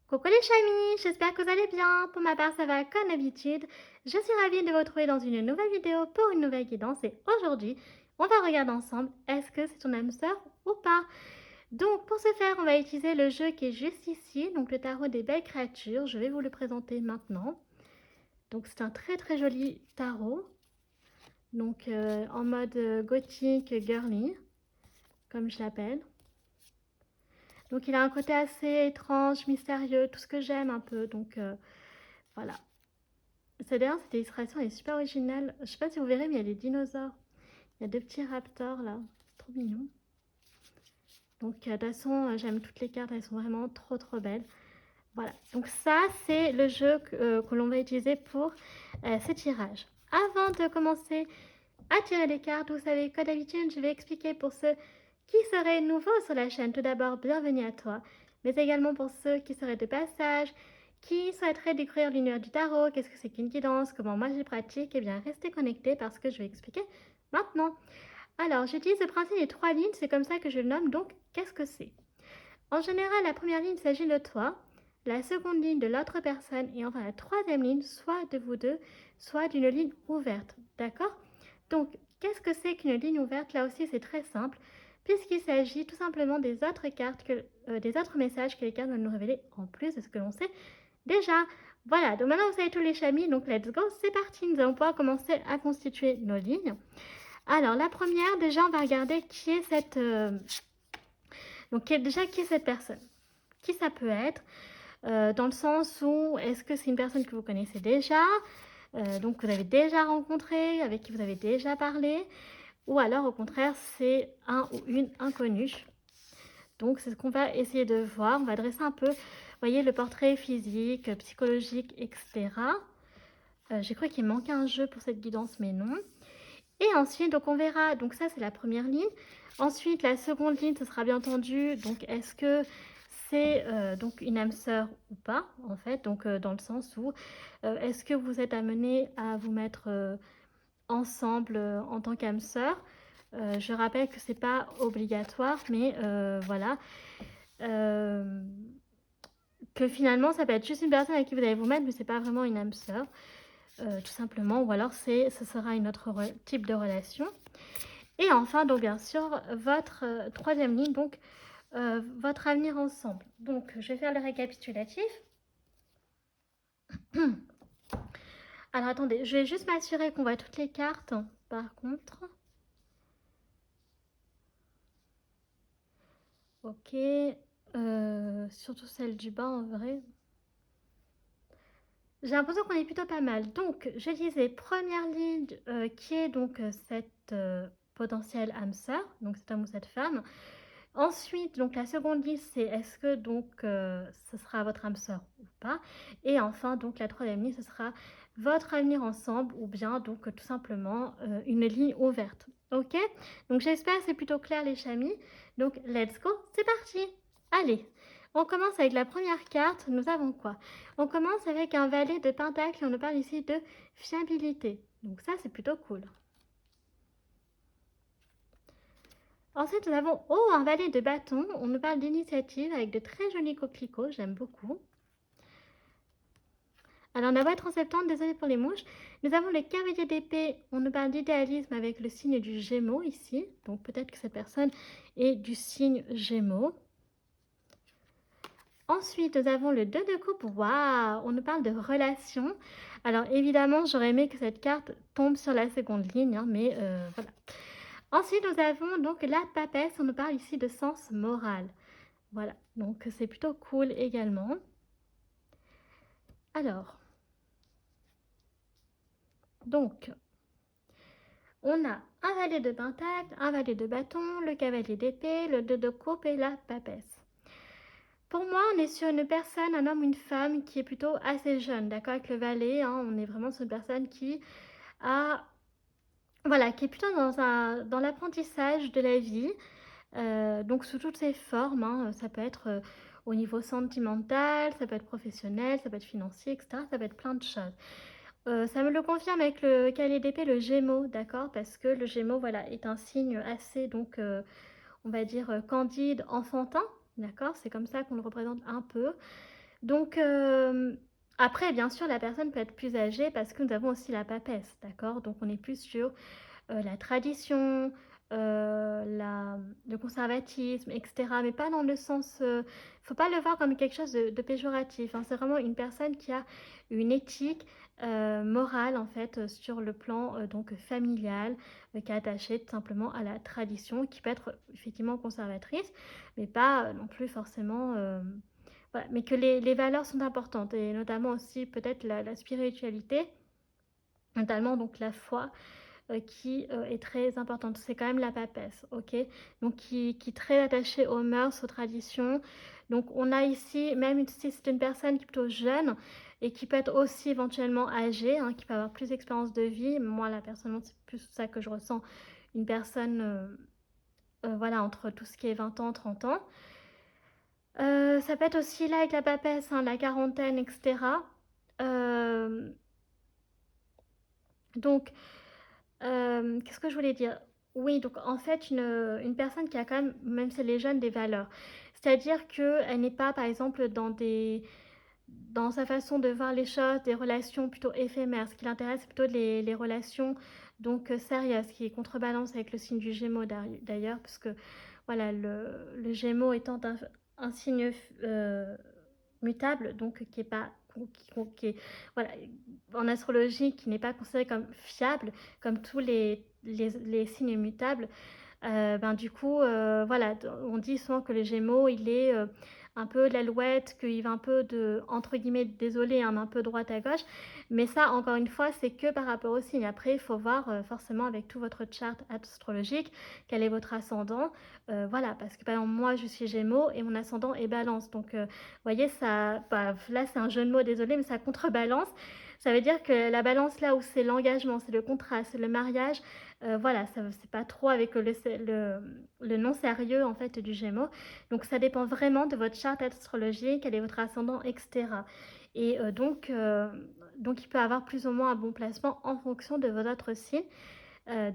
Coucou les chamis, j'espère que vous allez bien. Pour ma part, ça va comme d'habitude. Je suis ravie de vous retrouver dans une nouvelle vidéo pour une nouvelle guidance. Et aujourd'hui, on va regarder ensemble est-ce que c'est ton âme sœur ou pas. Donc, pour ce faire, on va utiliser le jeu qui est juste ici, donc le tarot des belles créatures. Je vais vous le présenter maintenant. Donc, c'est un très très joli tarot. Donc, en mode gothique girly, comme je l'appelle. Donc, il a un côté assez étrange, mystérieux, tout ce que j'aime un peu. Donc, voilà. D'ailleurs, cette illustration est super originale. Je sais pas si vous verrez, mais il y a des dinosaures. Il y a deux petits raptors là. Trop mignon. Donc, de toute façon, j'aime toutes les cartes. Elles sont vraiment trop trop belles. Voilà. Donc, ça, c'est le jeu que l'on va utiliser pour ce tirage. Avant de commencer à tirer les cartes, vous savez, comme d'habitude, je vais expliquer pour ceux qui seraient nouveaux sur la chaîne. Tout d'abord, bienvenue à toi. Mais également pour ceux qui seraient de passage, qui souhaiteraient découvrir l'univers du tarot, qu'est-ce que c'est qu'une guidance, comment moi je les pratique, eh bien restez connectés parce que je vais expliquer maintenant. Alors, j'utilise le principe des 3 lignes, c'est comme ça que je le nomme, donc qu'est-ce que c'est? En général, la première ligne s'agit de toi, la seconde ligne de l'autre personne et enfin la troisième ligne, soit de vous deux, soit d'une ligne ouverte, d'accord? Donc, qu'est-ce que c'est qu'une ligne ouverte? Là aussi, c'est très simple, puisqu'il s'agit tout simplement des autres cartes, des autres messages que les cartes vont nous révéler en plus de ce que l'on sait déjà. Voilà, donc maintenant vous savez tous les chamis, donc let's go, c'est parti, nous allons pouvoir commencer à constituer nos lignes. Alors la première, déjà on va regarder qui est cette, déjà qui est cette personne, qui ça peut être, dans le sens où est-ce que c'est une personne que vous connaissez déjà, donc vous avez déjà rencontré, avec qui vous avez déjà parlé, ou alors au contraire c'est un ou une inconnue. Donc c'est ce qu'on va essayer de voir, on va dresser un peu, vous voyez, le portrait physique, psychologique, etc. J'ai cru qu'il manquait un jeu pour cette guidance, mais non. Et ensuite, donc on verra, donc ça c'est la première ligne. Ensuite, la seconde ligne, ce sera bien entendu, donc est-ce que c'est donc une âme sœur ou pas, en fait, donc dans le sens où est-ce que vous êtes amené à vous mettre ensemble en tant qu'âme sœur. Je rappelle que c'est pas obligatoire, mais voilà. Que finalement, ça peut être juste une personne avec qui vous allez vous mettre, mais c'est pas vraiment une âme sœur. Tout simplement, ou alors ce sera une autre type de relation. Et enfin, donc bien sûr, votre troisième ligne, donc votre avenir ensemble. Donc, je vais faire le récapitulatif. Alors, attendez, je vais juste m'assurer qu'on voit toutes les cartes, par contre. Ok, surtout celle du bas, en vrai. J'ai l'impression qu'on est plutôt pas mal. Donc, je disais, première ligne qui est donc cette potentielle âme sœur, donc cet homme ou cette femme. Ensuite, donc la seconde ligne, c'est est-ce que donc ce sera votre âme sœur ou pas. Et enfin, donc la troisième ligne, ce sera votre avenir ensemble ou bien donc tout simplement une ligne ouverte. Ok? Donc j'espère que c'est plutôt clair les chamis. Donc let's go, c'est parti. Allez, on commence avec la première carte. Nous avons quoi? On commence avec un valet de pentacle et on nous parle ici de fiabilité. Donc ça, c'est plutôt cool. Ensuite, nous avons un valet de bâton. On nous parle d'initiative avec de très jolis coquelicots. J'aime beaucoup. Alors, on va être en septembre. Désolée pour les mouches. Nous avons le cavalier d'épée. On nous parle d'idéalisme avec le signe du Gémeaux ici. Donc, peut-être que cette personne est du signe Gémeaux. Ensuite, nous avons le 2 de coupe. Waouh! On nous parle de relation. Alors, évidemment, j'aurais aimé que cette carte tombe sur la seconde ligne, hein, mais voilà. Ensuite, nous avons donc la papesse. On nous parle ici de sens moral. Voilà, donc c'est plutôt cool également. Alors, donc, on a un valet de pentacle, un valet de bâton, le cavalier d'épée, le 2 de coupe et la papesse. Pour moi, on est sur une personne, un homme ou une femme qui est plutôt assez jeune, d'accord, avec le valet, hein, on est vraiment sur une personne qui a, voilà, qui est plutôt dans l'apprentissage de la vie, donc sous toutes ses formes, hein, ça peut être au niveau sentimental, ça peut être professionnel, ça peut être financier, etc., ça peut être plein de choses. Ça me le confirme avec le cavalier d'épée, le Gémeaux, d'accord? Parce que le Gémeaux, voilà, est un signe assez, donc, on va dire, candide, enfantin, d'accord? C'est comme ça qu'on le représente un peu. Donc, après, bien sûr, la personne peut être plus âgée parce que nous avons aussi la papesse, d'accord? Donc, on est plus sur la tradition, le conservatisme, etc. Mais pas dans le sens... faut pas le voir comme quelque chose de péjoratif, hein. C'est vraiment une personne qui a une éthique morale, en fait, sur le plan donc familial, qui est attachée tout simplement à la tradition, qui peut être effectivement conservatrice, mais pas non plus forcément... voilà. Mais que les valeurs sont importantes, et notamment aussi peut-être la spiritualité, notamment donc la foi, qui est très importante. C'est quand même la papesse, ok? Donc qui est très attachée aux mœurs, aux traditions. Donc on a ici, même si c'est une personne qui est plutôt jeune et qui peut être aussi éventuellement âgée, hein, qui peut avoir plus d'expérience de vie. Moi, là, personnellement, c'est plus ça que je ressens. Une personne, voilà, entre tout ce qui est 20 ans, 30 ans. Ça peut être aussi là avec la papesse, hein, la quarantaine, etc. Euh, donc, qu'est-ce que je voulais dire? Oui, donc en fait, une personne qui a quand même si elle est jeune, des valeurs. C'est-à-dire qu'elle n'est pas, par exemple, dans sa façon de voir les choses, des relations plutôt éphémères. Ce qui l'intéresse, c'est plutôt les relations donc sérieuses, qui contrebalance avec le signe du Gémeaux d'ailleurs, parce que voilà, le Gémeaux étant un signe mutable, donc qui est pas qui est, voilà, en astrologie, qui n'est pas considéré comme fiable, comme tous les signes mutables. Ben, du coup, voilà, on dit souvent que le Gémeaux, il est un peu l'alouette, qu'il va un peu de, entre guillemets, désolé, hein, un peu droite à gauche. Mais ça, encore une fois, c'est que par rapport au signe. Après, il faut voir forcément avec tout votre charte astrologique, quel est votre ascendant. Voilà, parce que par exemple, moi, je suis Gémeaux et mon ascendant est Balance. Donc, vous voyez, ça, bah, là, c'est un jeu de mots, désolé, mais ça contrebalance. Ça veut dire que la balance, là où c'est l'engagement, c'est le contrat, c'est le mariage, voilà, c'est pas trop avec le non sérieux en fait du Gémeaux. Donc ça dépend vraiment de votre charte astrologique, quel est votre ascendant, etc. Et donc il peut avoir plus ou moins un bon placement en fonction de vos autres signes,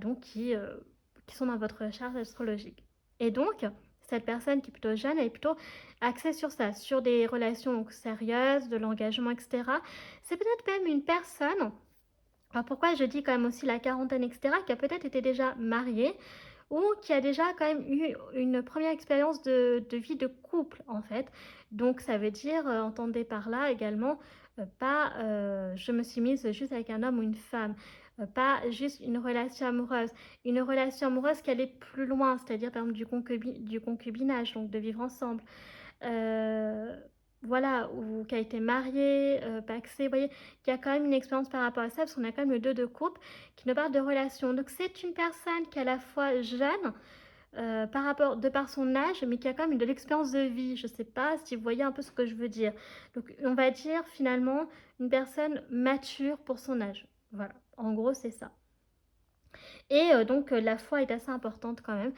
donc qui sont dans votre charte astrologique. Et donc cette personne qui est plutôt jeune, elle est plutôt axée sur ça, sur des relations donc, sérieuses, de l'engagement, etc. C'est peut-être même une personne, alors pourquoi je dis quand même aussi la quarantaine, etc., qui a peut-être été déjà mariée ou qui a déjà quand même eu une première expérience de vie de couple, en fait. Donc ça veut dire, entendez par là également, pas je me suis mise juste avec un homme ou une femme, pas juste une relation amoureuse qui allait plus loin, c'est-à-dire par exemple du concubinage, donc de vivre ensemble. Euh, voilà, ou qui a été marié, pacsé, vous voyez, qui a quand même une expérience par rapport à ça, parce qu'on a quand même le 2 de coupe qui nous parle de relation. Donc c'est une personne qui est à la fois jeune, de par son âge, mais qui a quand même de l'expérience de vie. Je ne sais pas si vous voyez un peu ce que je veux dire. Donc on va dire finalement une personne mature pour son âge. Voilà, en gros c'est ça. Et donc la foi est assez importante quand même.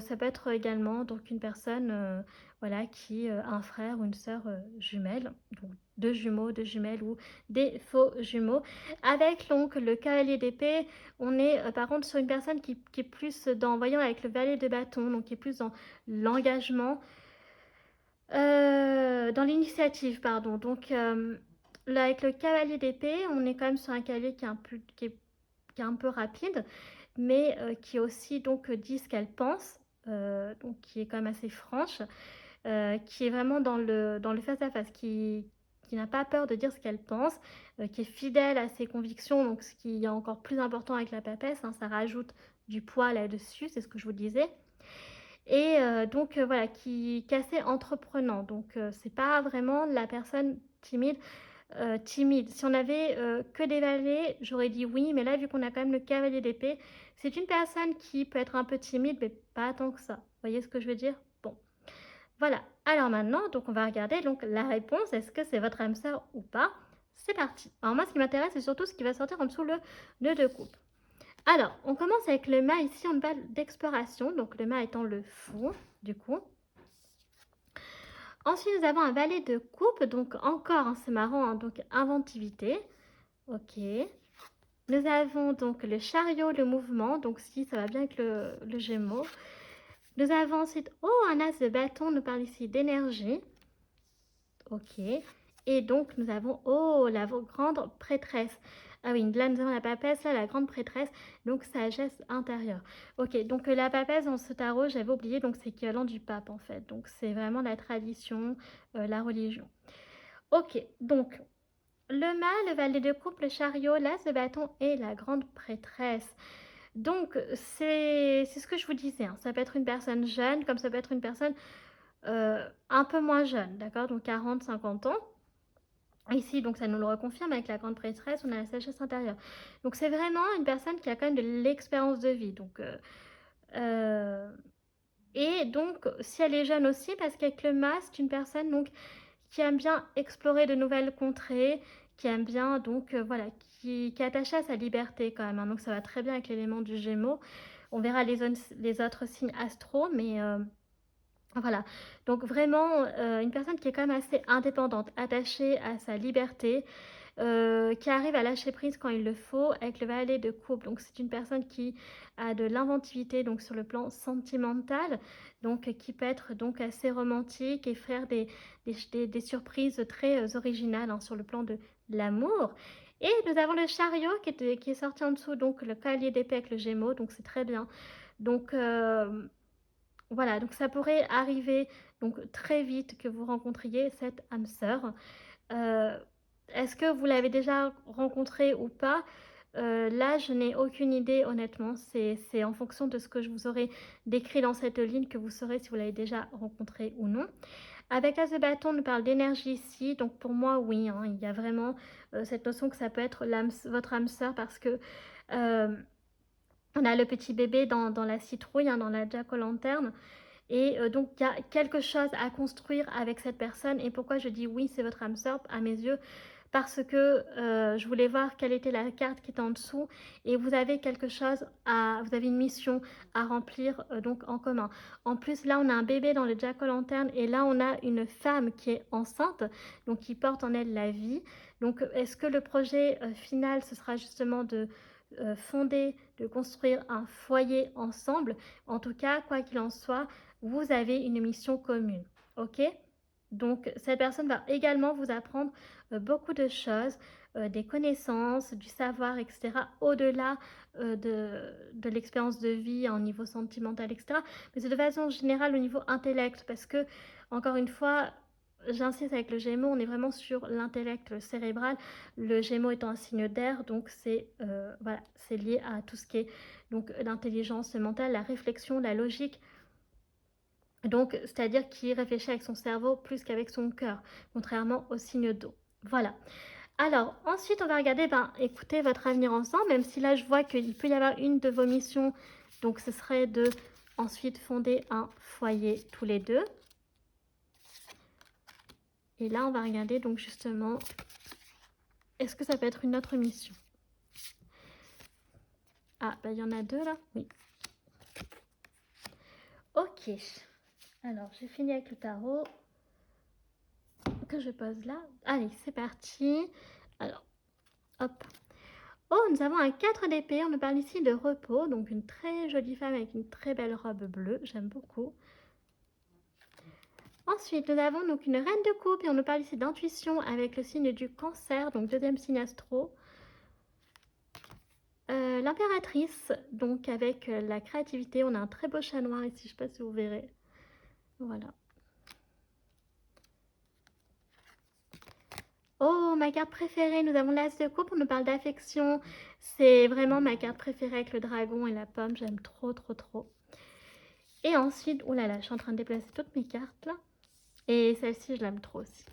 Ça peut être également donc une personne voilà, qui a un frère ou une sœur jumelle, donc deux jumeaux, deux jumelles ou des faux jumeaux. Avec donc le cavalier d'épée, on est par contre sur une personne qui est plus dans, voyons, avec le valet de bâton, donc qui est plus dans l'engagement, dans l'initiative, pardon. Donc là, avec le cavalier d'épée, on est quand même sur un cavalier qui est un peu rapide, mais qui aussi donc dit ce qu'elle pense, donc qui est quand même assez franche, qui est vraiment dans le face-à-face, qui n'a pas peur de dire ce qu'elle pense, qui est fidèle à ses convictions, donc ce qui est encore plus important avec la papesse, hein, ça rajoute du poids là-dessus, c'est ce que je vous disais. Et donc voilà, qui est assez entreprenant, donc c'est pas vraiment la personne timide. Timide. Si on avait que des valets, j'aurais dit oui, mais là, vu qu'on a quand même le cavalier d'épée, c'est une personne qui peut être un peu timide, mais pas tant que ça. Vous voyez ce que je veux dire? Bon, voilà. Alors maintenant, donc on va regarder donc la réponse. Est-ce que c'est votre âme sœur ou pas? C'est parti. Alors moi, ce qui m'intéresse, c'est surtout ce qui va sortir en dessous le de coupe. Alors, on commence avec le mât. Ici, on parle d'exploration, donc le mât étant le fou, du coup. Ensuite, nous avons un valet de coupe, donc encore, hein, c'est marrant, hein, donc inventivité. Ok. Nous avons donc le chariot, le mouvement, donc si ça va bien avec le Gémeaux. Nous avons ensuite, oh, un as de bâton nous parle ici d'énergie. Ok. Et donc, nous avons, oh, la grande prêtresse. Ah oui, là, nous avons la papesse, là, la grande prêtresse, donc sagesse intérieure. Ok, donc la papesse dans ce tarot, j'avais oublié, donc c'est équivalent du pape, en fait. Donc, c'est vraiment la tradition, la religion. Ok, donc, le mât, le valet de coupe, le chariot, l'as de bâton et la grande prêtresse. Donc, c'est ce que je vous disais, hein. Ça peut être une personne jeune, comme ça peut être une personne un peu moins jeune, d'accord? Donc 40, 50 ans. Ici, donc ça nous le reconfirme avec la grande prêtresse, on a la sagesse intérieure. Donc c'est vraiment une personne qui a quand même de l'expérience de vie. Donc, et donc, si elle est jeune aussi, parce qu'avec le mas, c'est une personne donc, qui aime bien explorer de nouvelles contrées, qui aime bien, donc voilà, qui est attachée à sa liberté quand même, hein. Donc ça va très bien avec l'élément du Gémeaux. On verra les autres signes astro, mais voilà, donc vraiment une personne qui est quand même assez indépendante, attachée à sa liberté, qui arrive à lâcher prise quand il le faut, avec le valet de coupe. Donc c'est une personne qui a de l'inventivité donc sur le plan sentimental, donc qui peut être donc assez romantique et faire des surprises très originales, hein, sur le plan de l'amour. Et nous avons le chariot qui est sorti en dessous, donc le cavalier d'épée avec le Gémeaux, donc c'est très bien. Donc voilà, donc ça pourrait arriver donc très vite que vous rencontriez cette âme sœur. Euh, Est-ce que vous l'avez déjà rencontrée ou pas? Là, je n'ai aucune idée, honnêtement. C'est en fonction de ce que je vous aurai décrit dans cette ligne que vous saurez si vous l'avez déjà rencontré ou non. Avec l'as de bâton, on nous parle d'énergie ici. Donc pour moi, oui, hein, il y a vraiment cette notion que ça peut être votre âme sœur parce que euh, on a le petit bébé dans la citrouille, hein, dans la jack-o'-lanterne. Et donc, il y a quelque chose à construire avec cette personne. Et pourquoi je dis oui, c'est votre âme sœur à mes yeux? Parce que je voulais voir quelle était la carte qui était en dessous. Et vous avez quelque chose vous avez une mission à remplir donc en commun. En plus, là, on a un bébé dans le jack-o'-lanterne. Et là, on a une femme qui est enceinte, donc qui porte en elle la vie. Donc, est-ce que le projet final, ce sera justement de fonder, de construire un foyer ensemble? En tout cas, quoi qu'il en soit, vous avez une mission commune. Ok? Donc, cette personne va également vous apprendre beaucoup de choses, des connaissances, du savoir, etc., au-delà de l'expérience de vie au niveau sentimental, etc. Mais c'est de façon générale au niveau intellect, parce que, encore une fois, j'insiste avec le Gémeaux, on est vraiment sur l'intellect cérébral, le Gémeaux étant un signe d'air, donc c'est voilà, c'est lié à tout ce qui est donc l'intelligence mentale, la réflexion, la logique. Donc, c'est-à-dire qu'il réfléchit avec son cerveau plus qu'avec son cœur, contrairement au signe d'eau. Voilà. Alors, ensuite, on va regarder, écoutez votre avenir ensemble, même si là, je vois qu'il peut y avoir une de vos missions, donc ce serait de ensuite fonder un foyer tous les deux. Et là, on va regarder, donc justement, est-ce que ça peut être une autre mission? Ah, il y en a deux là? Oui. Ok. Alors, j'ai fini avec le tarot que je pose là. Allez, c'est parti. Alors, hop. Oh, nous avons un 4 d'épée. On nous parle ici de repos. Donc, une très jolie femme avec une très belle robe bleue. J'aime beaucoup. Ensuite, nous avons donc une reine de coupe. Et on nous parle ici d'intuition avec le signe du cancer. Donc, deuxième signe astro. L'impératrice. Donc, avec la créativité. On a un très beau chat noir ici. Je ne sais pas si vous verrez. Voilà. Oh, ma carte préférée, nous avons l'as de coupe, on nous parle d'affection. C'est vraiment ma carte préférée avec le dragon et la pomme, j'aime trop, trop, trop. Et ensuite, oh là là, je suis en train de déplacer toutes mes cartes là. Et celle-ci, je l'aime trop aussi.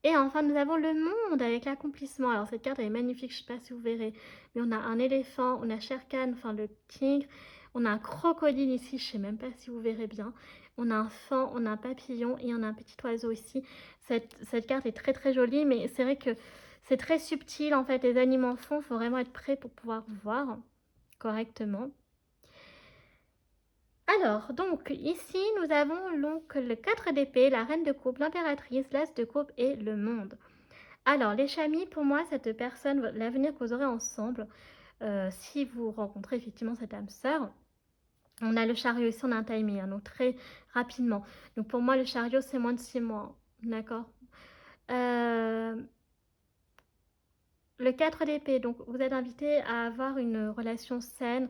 Et enfin, nous avons le monde avec l'accomplissement. Alors, cette carte, elle est magnifique, je ne sais pas si vous verrez. Mais on a un éléphant, on a Shere Khan, enfin le tigre. On a un crocodile ici, je ne sais même pas si vous verrez bien. On a un faon, on a un papillon et on a un petit oiseau ici. Cette carte est très très jolie, mais c'est vrai que c'est très subtil en fait. Les animaux en fond, il faut vraiment être prêt pour pouvoir voir correctement. Alors, donc, ici, nous avons donc le 4 d'épée, la reine de coupe, l'impératrice, l'as de coupe et le monde. Alors, les chamis, pour moi, cette personne, l'avenir que vous aurez ensemble, si vous rencontrez effectivement cette âme sœur, on a le chariot ici, on a un timing, hein, donc très rapidement. Donc, pour moi, le chariot, c'est moins de 6 mois, d'accord? Le 4 d'épée, donc vous êtes invité à avoir une relation saine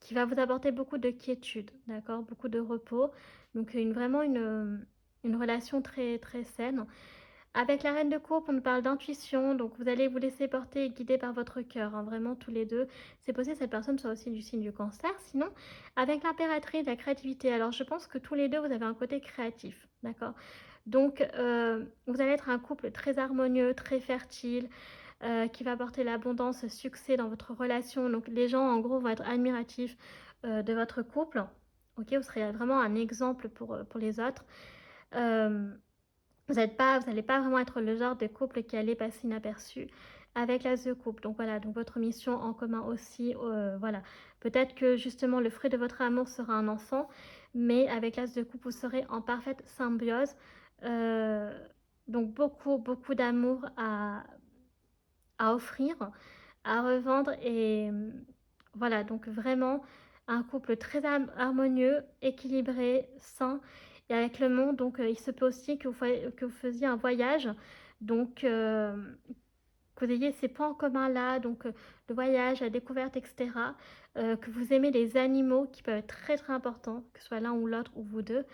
qui va vous apporter beaucoup de quiétude, d'accord? Beaucoup de repos. Donc vraiment une relation très, très saine. Avec la reine de coupe, on nous parle d'intuition, donc vous allez vous laisser porter et guider par votre cœur, hein, vraiment tous les deux. C'est possible que cette personne soit aussi du signe du cancer. Sinon, avec l'impératrice, la créativité, alors je pense que tous les deux, vous avez un côté créatif, d'accord? Donc, vous allez être un couple très harmonieux, très fertile, qui va apporter l'abondance, le succès dans votre relation. Donc, les gens, en gros, vont être admiratifs de votre couple. Ok, vous serez vraiment un exemple pour les autres. Vous n'allez pas vraiment être le genre de couple qui allait passer inaperçu avec l'as de coupe. Donc voilà, donc votre mission en commun aussi, voilà. Peut-être que justement le fruit de votre amour sera un enfant, mais avec l'as de coupe, vous serez en parfaite symbiose. Euh, donc beaucoup, beaucoup d'amour à offrir, à revendre et voilà, donc vraiment un couple très harmonieux, équilibré, sain et avec le monde. Donc il se peut aussi que vous faisiez un voyage, donc que vous ayez ces points en commun là, donc le voyage, la découverte, etc. Que vous aimez les animaux qui peuvent être très très importants, que ce soit l'un ou l'autre ou vous deux.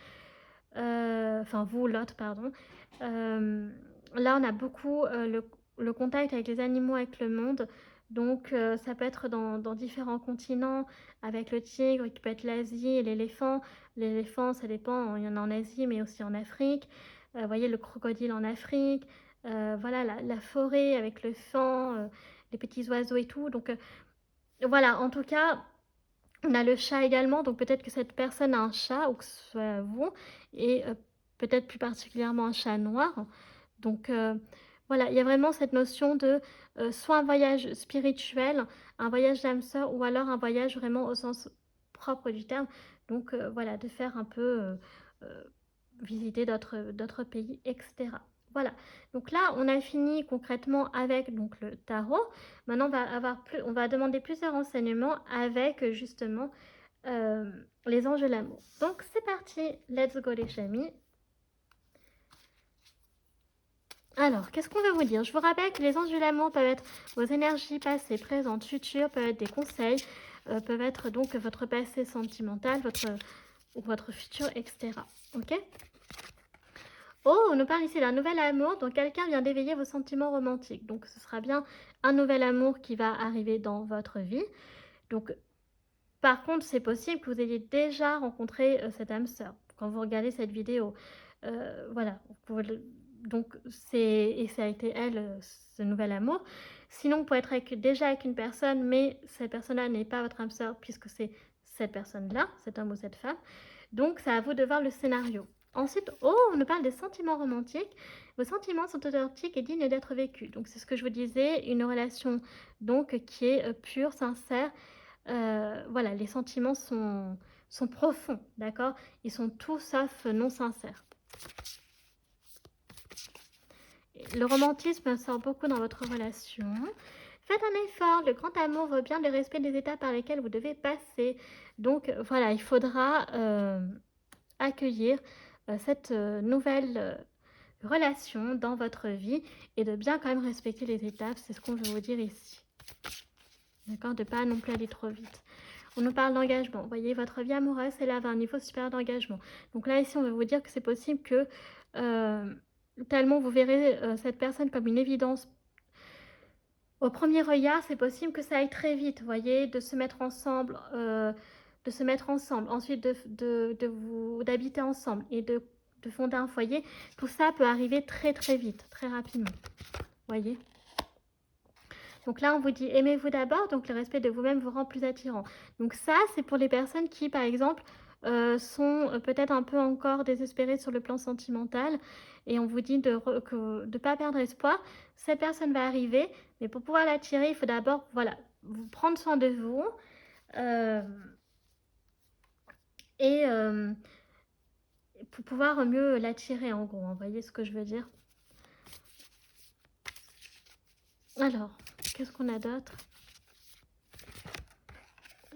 Enfin vous ou l'autre, pardon. Là, on a beaucoup le contact avec les animaux, avec le monde. Donc, ça peut être dans différents continents, avec le tigre, qui peut être l'Asie, et l'éléphant. L'éléphant, ça dépend, il y en a en Asie, mais aussi en Afrique. Vous voyez, le crocodile en Afrique. Voilà, la forêt avec le faon, les petits oiseaux et tout. Donc, voilà, en tout cas, on a le chat également, donc peut-être que cette personne a un chat, ou que ce soit vous, et peut-être plus particulièrement un chat noir. Donc voilà, il y a vraiment cette notion de soit un voyage spirituel, un voyage d'âme sœur, ou alors un voyage vraiment au sens propre du terme. Donc voilà, de faire un peu euh, visiter d'autres pays, etc. Voilà, donc là on a fini concrètement avec donc, le tarot. Maintenant on va demander plusieurs renseignements avec justement les anges de l'amour. Donc c'est parti, let's go les amis. Alors, qu'est-ce qu'on veut vous dire? Je vous rappelle que les anges de l'amour peuvent être vos énergies passées, présentes, futures, peuvent être des conseils, peuvent être donc votre passé sentimental, votre futur, etc. Ok? Oh, on nous parle ici d'un nouvel amour, donc quelqu'un vient d'éveiller vos sentiments romantiques. Donc ce sera bien un nouvel amour qui va arriver dans votre vie. Donc par contre, c'est possible que vous ayez déjà rencontré cette âme sœur quand vous regardez cette vidéo. Voilà, donc et ça a été elle, ce nouvel amour. Sinon, vous pouvez être déjà avec une personne, mais cette personne-là n'est pas votre âme sœur puisque c'est cette personne-là, cet homme ou cette femme. Donc, c'est à vous de voir le scénario. Ensuite, oh, on nous parle des sentiments romantiques. Vos sentiments sont authentiques et dignes d'être vécus. Donc, c'est ce que je vous disais, une relation donc qui est pure, sincère. Voilà, les sentiments sont profonds, d'accord? Ils sont tout sauf non sincères. Le romantisme sort beaucoup dans votre relation. Faites un effort, le grand amour veut bien le respect des étapes par lesquelles vous devez passer. Donc voilà, il faudra accueillir cette nouvelle relation dans votre vie et de bien quand même respecter les étapes, c'est ce qu'on veut vous dire ici. D'accord? De ne pas non plus aller trop vite. On nous parle d'engagement. Vous voyez, votre vie amoureuse s'élève à un niveau supérieur d'engagement. Donc là, ici, on veut vous dire que c'est possible que tellement vous verrez cette personne comme une évidence. Au premier regard, c'est possible que ça aille très vite, vous voyez, de se mettre ensemble, ensuite d'habiter ensemble et de fonder un foyer. Tout ça peut arriver très très vite, très rapidement, vous voyez. Donc là, on vous dit aimez-vous d'abord, donc le respect de vous-même vous rend plus attirant. Donc ça, c'est pour les personnes qui, par exemple, sont peut-être un peu encore désespérées sur le plan sentimental. Et on vous dit de ne pas perdre espoir. Cette personne va arriver, mais pour pouvoir l'attirer, il faut d'abord, voilà, vous prendre soin de vous. Et pour pouvoir mieux l'attirer, en gros. Vous voyez ce que je veux dire? Alors, qu'est-ce qu'on a d'autre?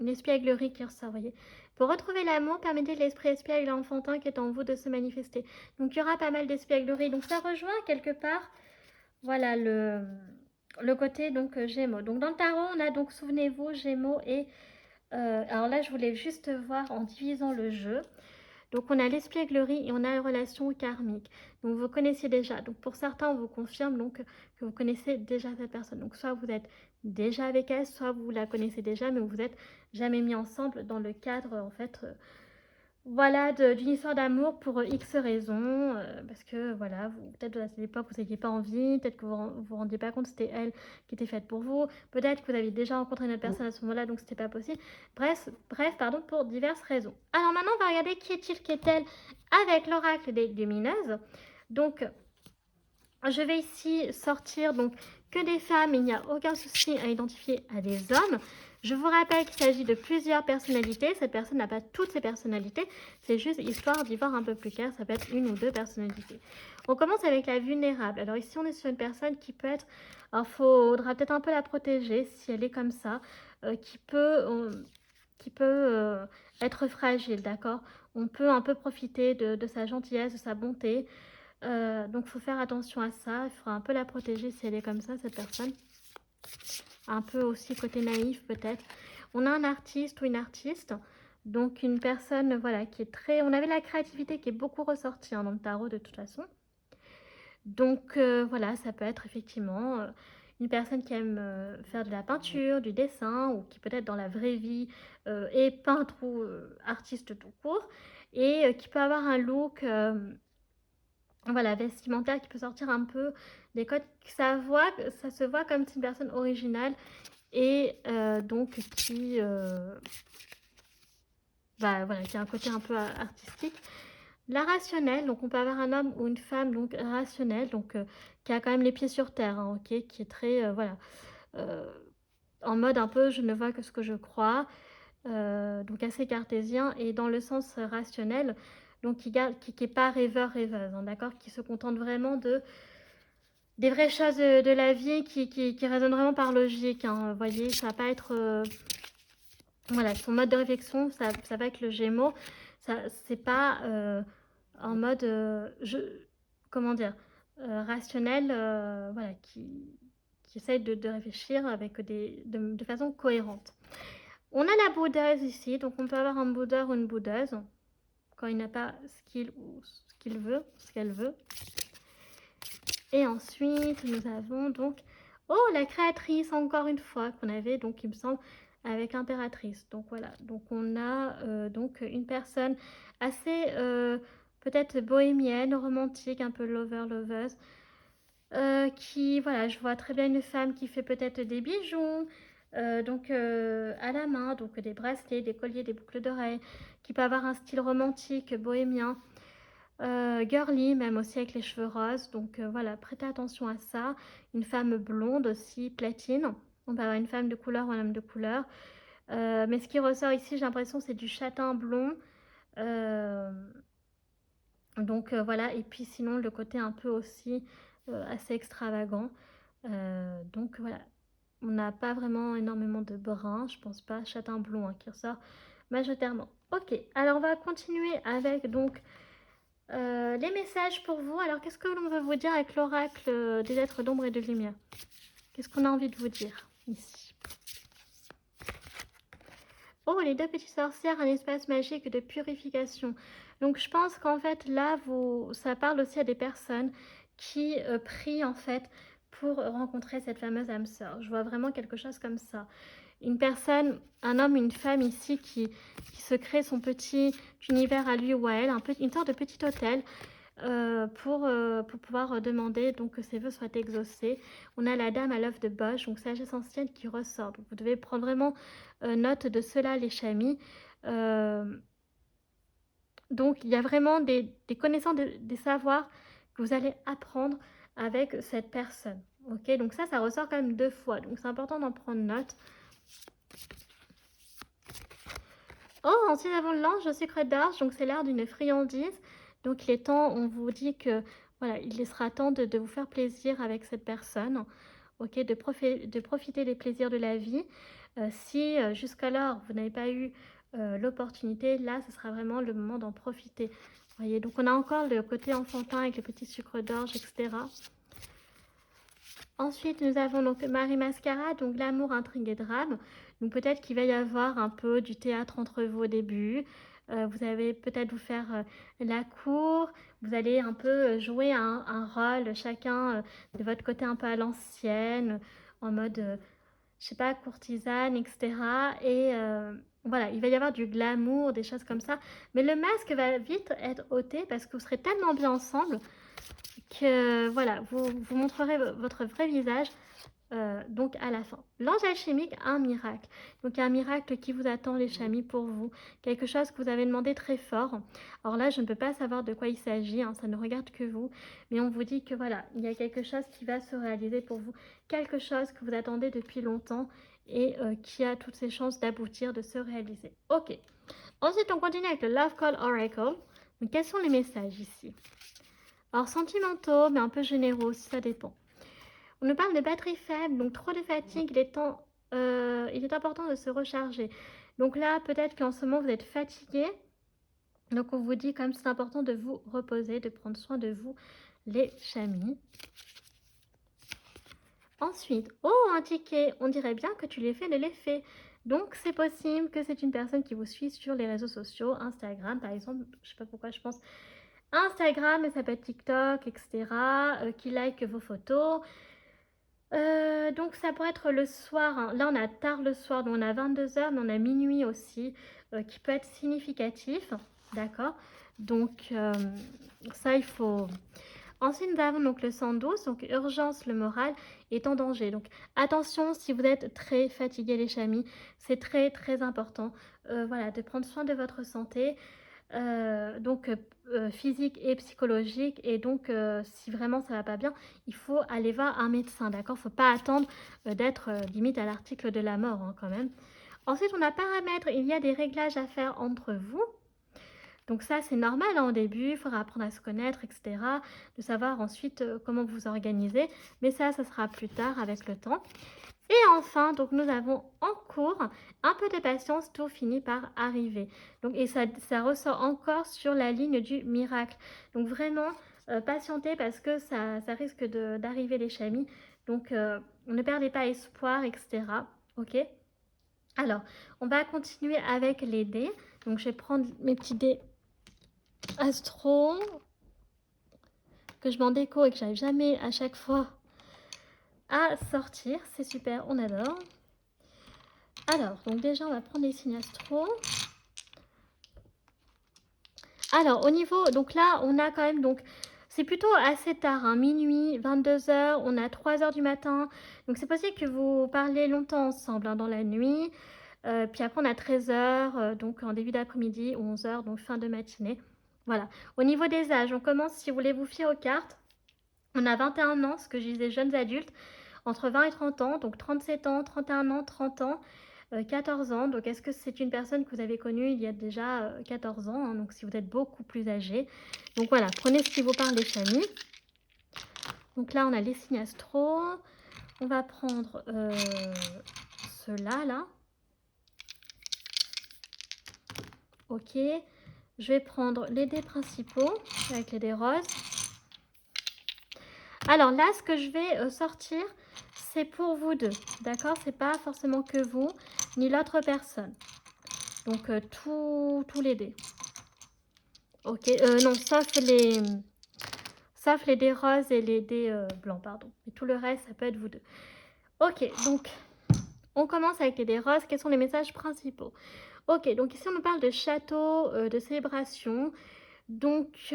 Une espièglerie qui ressort, vous voyez. Pour retrouver l'amour, permettez l'esprit espiègle et enfantin qui est en vous de se manifester. Donc, il y aura pas mal d'espièglerie. Donc, ça rejoint quelque part, voilà, le côté donc Gémeaux. Donc, dans le tarot, on a donc, souvenez-vous, Gémeaux et... alors là, je voulais juste voir en divisant le jeu. Donc, on a l'espièglerie et on a la relation karmique. Donc, vous connaissiez déjà. Donc, pour certains, on vous confirme donc, que vous connaissez déjà cette personne. Donc, soit vous êtes déjà avec elle, soit vous la connaissez déjà, mais vous n'êtes jamais mis ensemble dans le cadre, en fait, voilà, d'une histoire d'amour pour X raisons. Parce que, voilà, peut-être à cette époque, vous n'aviez pas envie, peut-être que vous ne vous rendiez pas compte que c'était elle qui était faite pour vous. Peut-être que vous aviez déjà rencontré une autre personne à ce moment-là, donc c'était pas possible. Bref, pardon, pour diverses raisons. Alors maintenant, on va regarder qui est-il, qu'est-elle avec l'oracle des lumineuses. Donc, je vais ici sortir donc que des femmes, il n'y a aucun souci à identifier à des hommes. Je vous rappelle qu'il s'agit de plusieurs personnalités. Cette personne n'a pas toutes ses personnalités. C'est juste histoire d'y voir un peu plus clair. Ça peut être une ou deux personnalités. On commence avec la vulnérable. Alors ici, on est sur une personne qui peut être... Alors, il faudra peut-être un peu la protéger si elle est comme ça. Qui peut être fragile, d'accord? On peut un peu profiter de sa gentillesse, de sa bonté. Donc, il faut faire attention à ça. Il faudra un peu la protéger si elle est comme ça, cette personne. Un peu aussi côté naïf, peut-être. On a un artiste ou une artiste. Donc, une personne, voilà, qui est très... On avait la créativité qui est beaucoup ressortie dans le tarot, de toute façon. Donc, voilà, ça peut être effectivement une personne qui aime faire de la peinture, du dessin, ou qui peut-être dans la vraie vie est peintre ou artiste tout court. Et qui peut avoir un look... voilà, vestimentaire qui peut sortir un peu des codes. Ça se voit comme une personne originale et donc voilà, qui a un côté un peu artistique. La rationnelle, donc on peut avoir un homme ou une femme donc rationnelle, donc qui a quand même les pieds sur terre, hein, ok, qui est très voilà, en mode un peu je ne vois que ce que je crois, donc assez cartésien et dans le sens rationnel. Donc, qui n'est pas rêveur-rêveuse, hein, d'accord, qui se contente vraiment des vraies choses de la vie, qui résonnent vraiment par logique. Hein, vous voyez, ça va pas être... voilà, son mode de réflexion, ça va avec le Gémeaux. C'est pas en mode... comment dire rationnel, voilà, qui essaye de réfléchir avec de façon cohérente. On a la boudeuse ici, donc on peut avoir un boudeur ou une boudeuse quand il n'a pas ce qu'il veut, ce qu'elle veut. Et ensuite, nous avons donc... Oh, la créatrice, encore une fois, qu'on avait, donc, il me semble, avec l'impératrice. Donc, voilà. Donc, on a donc une personne assez, peut-être bohémienne, romantique, un peu lover-loveuse, qui, voilà, je vois très bien une femme qui fait peut-être des bijoux, donc à la main, donc des bracelets, des colliers, des boucles d'oreilles, qui peut avoir un style romantique, bohémien, girly, même aussi avec les cheveux roses. Donc voilà, prêtez attention à ça. Une femme blonde aussi, platine. On peut avoir une femme de couleur ou un homme de couleur. Mais ce qui ressort ici, j'ai l'impression, c'est du châtain blond. Donc voilà, et puis sinon, le côté un peu aussi assez extravagant. Donc voilà, on n'a pas vraiment énormément de brun, je pense pas, châtain blond hein, qui ressort majoritairement. Ok, alors on va continuer avec donc les messages pour vous. Alors qu'est-ce que l'on veut vous dire avec l'oracle des êtres d'ombre et de lumière? Qu'est-ce qu'on a envie de vous dire ici? Oh, les deux petites sorcières, un espace magique de purification. Donc je pense qu'en fait là, ça parle aussi à des personnes qui prient en fait pour rencontrer cette fameuse âme sœur. Je vois vraiment quelque chose comme ça. Une personne, un homme, une femme ici qui se crée son petit univers à lui ou à elle, une sorte de petit hôtel pour pouvoir demander donc, que ses vœux soient exaucés. On a la dame à l'œuf de Bosch, donc sagesse ancienne qui ressort. Donc, vous devez prendre vraiment note de cela, les chamis. Donc, il y a vraiment des connaissances, des savoirs que vous allez apprendre avec cette personne. Ok, donc ça ressort quand même 2 fois. Donc, c'est important d'en prendre note. Oh, ensuite, nous avons l'ange au sucre d'orge. Donc, c'est l'art d'une friandise. Donc, il est temps, on vous dit que, voilà, il sera temps de vous faire plaisir avec cette personne. Ok, de profiter des plaisirs de la vie. Si jusqu'alors, vous n'avez pas eu l'opportunité, là, ce sera vraiment le moment d'en profiter. Vous voyez, donc on a encore le côté enfantin avec le petit sucre d'orge, etc. Ensuite, nous avons donc Marie Mascara, donc l'amour, intrigue et drame. Donc peut-être qu'il va y avoir un peu du théâtre entre vous au début. Vous allez peut-être vous faire la cour. Vous allez un peu jouer un rôle, chacun de votre côté un peu à l'ancienne, en mode, je sais pas, courtisane, etc. Et voilà, il va y avoir du glamour, des choses comme ça. Mais le masque va vite être ôté parce que vous serez tellement bien ensemble que voilà, vous montrerez votre vrai visage donc à la fin. L'ange alchimique, un miracle. Donc un miracle qui vous attend les chamis pour vous. Quelque chose que vous avez demandé très fort. Alors là, je ne peux pas savoir de quoi il s'agit, hein, ça ne regarde que vous. Mais on vous dit que voilà, il y a quelque chose qui va se réaliser pour vous. Quelque chose que vous attendez depuis longtemps et qui a toutes ses chances d'aboutir, de se réaliser. Ok. Ensuite, on continue avec le Love Call Oracle. Donc quels sont les messages ici? Alors sentimentaux, mais un peu généraux, ça dépend. On nous parle de batterie faible, donc trop de fatigue, il est important de se recharger. Donc là, peut-être qu'en ce moment, vous êtes fatigué. Donc on vous dit quand même c'est important de vous reposer, de prendre soin de vous, les chamis. Ensuite, oh, un ticket, on dirait bien que tu l'as fait de l'effet. Donc c'est possible que c'est une personne qui vous suit sur les réseaux sociaux, Instagram par exemple, je sais pas pourquoi je pense Instagram, mais ça peut être TikTok, etc., qui like vos photos. Donc ça pourrait être le soir, hein. Là on a tard le soir, donc on a 22h, mais on a minuit aussi, qui peut être significatif, d'accord? Donc ça il faut... Ensuite nous avons donc le 112, donc urgence, le moral est en danger. Donc attention si vous êtes très fatigué les chamis, c'est très très important voilà, de prendre soin de votre santé. Donc physique et psychologique, et donc si vraiment ça va pas bien, il faut aller voir un médecin, d'accord? Faut pas attendre d'être limite à l'article de la mort, hein, quand même. Ensuite on a paramètres, il y a des réglages à faire entre vous. Donc ça c'est normal, hein, au début, il faudra apprendre à se connaître, etc. De savoir ensuite comment vous organiser, mais ça sera plus tard avec le temps. Et enfin, donc nous avons en cours un peu de patience, tout finit par arriver. Donc, et ça ressort encore sur la ligne du miracle. Donc vraiment, patientez parce que ça risque d'arriver les chamis. Donc ne perdez pas espoir, etc. Ok? Alors, on va continuer avec les dés. Donc je vais prendre mes petits dés astro, que je m'en déco et que j'arrive jamais à chaque fois à sortir. C'est super, on adore. Alors, donc déjà, on va prendre les signes astro. Alors, au niveau, donc là, on a quand même, donc, c'est plutôt assez tard, hein, minuit, 22h, on a 3h du matin. Donc, c'est possible que vous parlez longtemps ensemble, hein, dans la nuit. Puis après, on a 13h, donc en début d'après-midi, ou 11h, donc fin de matinée. Voilà. Au niveau des âges, on commence, si vous voulez vous fier aux cartes. On a 21 ans, ce que je disais, jeunes adultes, entre 20 et 30 ans, donc 37 ans, 31 ans, 30 ans. 14 ans, donc est-ce que c'est une personne que vous avez connue il y a déjà 14 ans, hein, donc si vous êtes beaucoup plus âgé. Donc voilà, prenez ce qui vous parle des familles. Donc là, on a les signes astro. On va prendre ceux-là, là. Ok. Je vais prendre les dés principaux avec les dés roses. Alors là, ce que je vais sortir, c'est pour vous deux, d'accord? C'est pas forcément que vous, ni l'autre personne. Donc tous les dés. Ok, non, sauf les dés roses et les dés blancs, pardon. Et tout le reste, ça peut être vous deux. Ok, donc on commence avec les dés roses. Quels sont les messages principaux? Ok, donc ici on nous parle de château, de célébration. Donc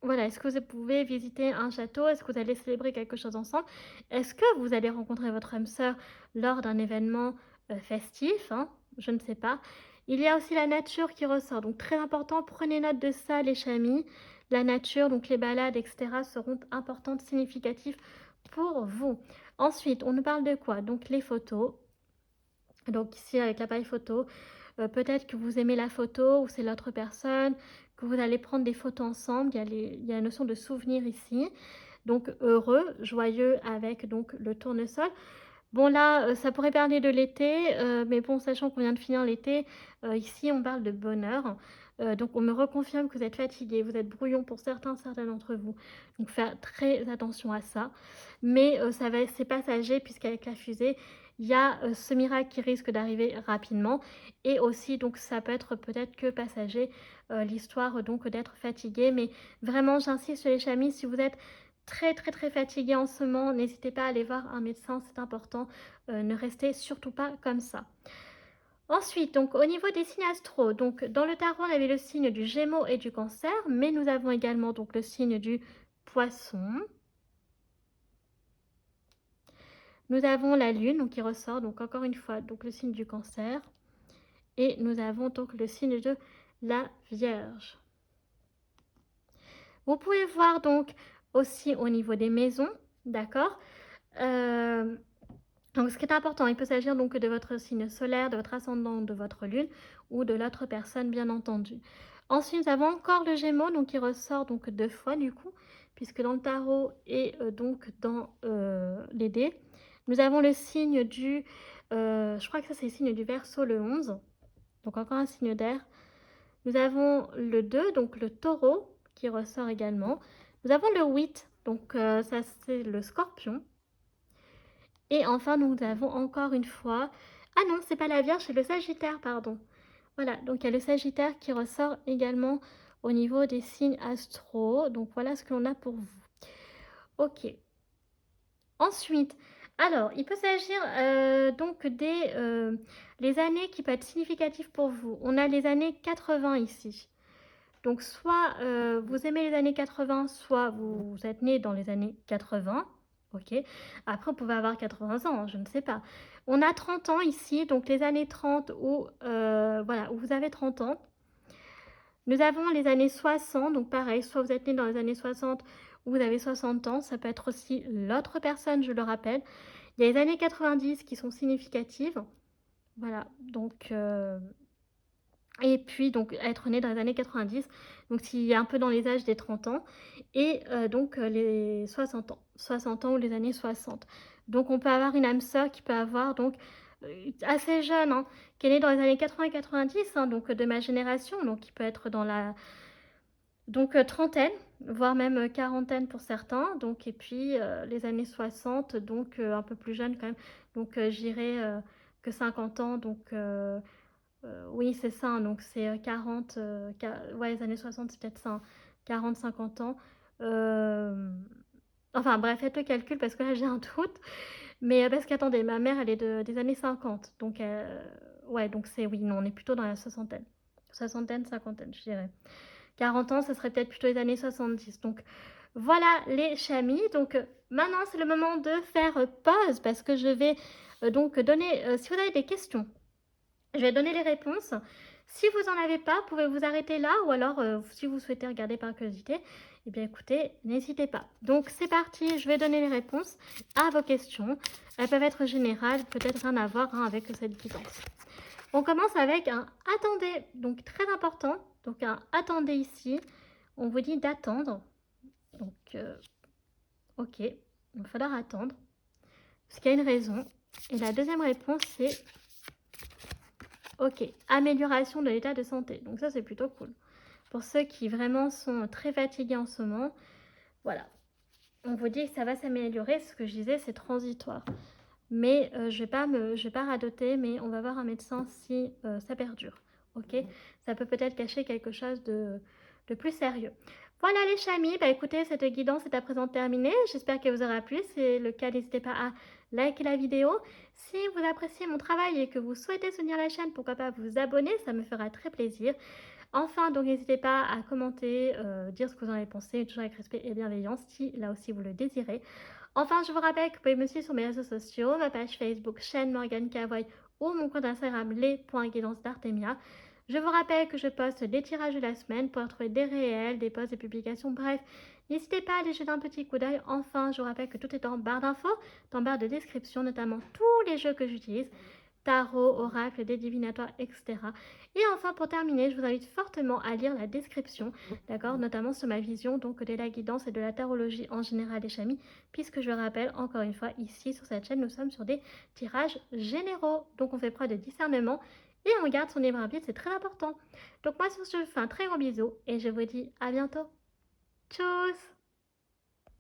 voilà, est-ce que vous pouvez visiter un château? Est-ce que vous allez célébrer quelque chose ensemble? Est-ce que vous allez rencontrer votre âme sœur lors d'un événement festif, hein? Je ne sais pas. Il y a aussi la nature qui ressort, donc très important, prenez note de ça les chamis. La nature, donc les balades, etc. seront importantes, significatives pour vous. Ensuite, on nous parle de quoi? Donc les photos. Donc ici avec l'appareil photo, peut-être que vous aimez la photo ou c'est l'autre personne, que vous allez prendre des photos ensemble. Il y a la notion de souvenir ici. Donc heureux, joyeux avec donc le tournesol. Bon là, ça pourrait parler de l'été, mais bon, sachant qu'on vient de finir l'été, ici on parle de bonheur. Donc on me reconfirme que vous êtes fatigués, vous êtes brouillons pour certains d'entre vous. Donc faire très attention à ça. Mais c'est passager puisqu'avec la fusée, il y a ce miracle qui risque d'arriver rapidement. Et aussi, donc ça peut être peut-être que passager, l'histoire donc d'être fatigué. Mais vraiment, j'insiste les chamis, si vous êtes très fatigué en ce moment, n'hésitez pas à aller voir un médecin, c'est important. Ne restez surtout pas comme ça. Ensuite, donc au niveau des signes astro, donc dans le tarot, on avait le signe du Gémeaux et du Cancer, mais nous avons également donc le signe du Poisson. Nous avons la Lune donc qui ressort, donc encore une fois, donc le signe du Cancer, et nous avons donc le signe de la Vierge. Vous pouvez voir donc aussi au niveau des maisons, d'accord. Donc, ce qui est important, il peut s'agir donc de votre signe solaire, de votre ascendant, de votre lune ou de l'autre personne, bien entendu. Ensuite, nous avons encore le Gémeaux, donc qui ressort donc 2 fois du coup, puisque dans le tarot et donc dans les dés, nous avons le signe du, je crois que ça c'est le signe du Verseau, le 11, donc encore un signe d'air. Nous avons le 2, donc le Taureau, qui ressort également. Nous avons le 8, donc ça c'est le Scorpion. Et enfin, nous avons encore une fois... Ah non, c'est pas la Vierge, c'est le Sagittaire, pardon. Voilà, donc il y a le Sagittaire qui ressort également au niveau des signes astro. Donc voilà ce que l'on a pour vous. Ok. Ensuite, alors, il peut s'agir donc les années qui peuvent être significatives pour vous. On a les années 80 ici. Donc soit vous aimez les années 80, soit vous êtes né dans les années 80. Ok. Après, vous pouvez avoir 80 ans, hein, je ne sais pas. On a 30 ans ici, donc les années 30 où, voilà, où vous avez 30 ans. Nous avons les années 60, donc pareil, soit vous êtes né dans les années 60 ou vous avez 60 ans. Ça peut être aussi l'autre personne, je le rappelle. Il y a les années 90 qui sont significatives. Voilà, donc... et puis, donc, être né dans les années 90, donc s'il y a un peu dans les âges des 30 ans, et donc les 60 ans ou les années 60. Donc, on peut avoir une âme sœur qui peut avoir, donc, assez jeune, hein, qui est née dans les années 80-90, hein, donc de ma génération, donc qui peut être dans la donc trentaine, voire même quarantaine pour certains, donc et puis les années 60, donc un peu plus jeune quand même, donc j'irais que 50 ans, donc oui, c'est ça, hein, donc c'est 40, ouais, les années 60, c'est peut-être ça, hein, 40-50 ans. Enfin bref, faites le calcul parce que là j'ai un doute. Mais parce qu'attendez, ma mère, elle est des années 50. Donc, ouais, donc c'est, oui, non, on est plutôt dans la soixantaine. Soixantaine, cinquantaine, je dirais. 40 ans, ça serait peut-être plutôt les années 70. Donc, voilà les chamis. Donc, maintenant, c'est le moment de faire pause parce que je vais donc donner, si vous avez des questions, je vais donner les réponses. Si vous n'en avez pas, pouvez vous arrêter là ou alors si vous souhaitez regarder par curiosité, eh bien écoutez, n'hésitez pas. Donc c'est parti, je vais donner les réponses à vos questions. Elles peuvent être générales, peut-être rien à voir hein, avec cette guidance. On commence avec un attendez, donc très important. Donc un attendez ici, on vous dit d'attendre. Donc ok, il va falloir attendre. Parce qu'il y a une raison. Et la deuxième réponse c'est ok, amélioration de l'état de santé. Donc ça, c'est plutôt cool. Pour ceux qui vraiment sont très fatigués en ce moment, voilà. On vous dit que ça va s'améliorer. Ce que je disais, c'est transitoire. Mais je vais pas radoter, mais on va voir un médecin si ça perdure. Ok, ça peut peut-être cacher quelque chose de plus sérieux. Voilà les chamis, bah écoutez, cette guidance est à présent terminée. J'espère qu'elle vous aura plu. Si c'est le cas, n'hésitez pas à liker la vidéo. Si vous appréciez mon travail et que vous souhaitez soutenir la chaîne, pourquoi pas vous abonner, ça me fera très plaisir. Enfin, donc n'hésitez pas à commenter, dire ce que vous en avez pensé, toujours avec respect et bienveillance, si là aussi vous le désirez. Enfin, je vous rappelle que vous pouvez me suivre sur mes réseaux sociaux, ma page Facebook, chaîne Morgane Cavoy ou mon compte Instagram, les.guidance d'Artemia. Je vous rappelle que je poste des tirages de la semaine pour retrouver des réels, des posts, des publications, bref. N'hésitez pas à aller jeter un petit coup d'œil. Enfin, je vous rappelle que tout est en barre d'infos, en barre de description, notamment tous les jeux que j'utilise. tarot, oracle, des divinatoires, etc. Et enfin, pour terminer, je vous invite fortement à lire la description, d'accord, notamment sur ma vision donc de la guidance et de la tarologie en général des chamis, puisque je rappelle encore une fois, ici sur cette chaîne, nous sommes sur des tirages généraux, donc on fait preuve de discernement et on garde son libre arbitre, c'est très important. Donc moi sur ce, je vous fais un très gros bisou et je vous dis à bientôt. Tchuss!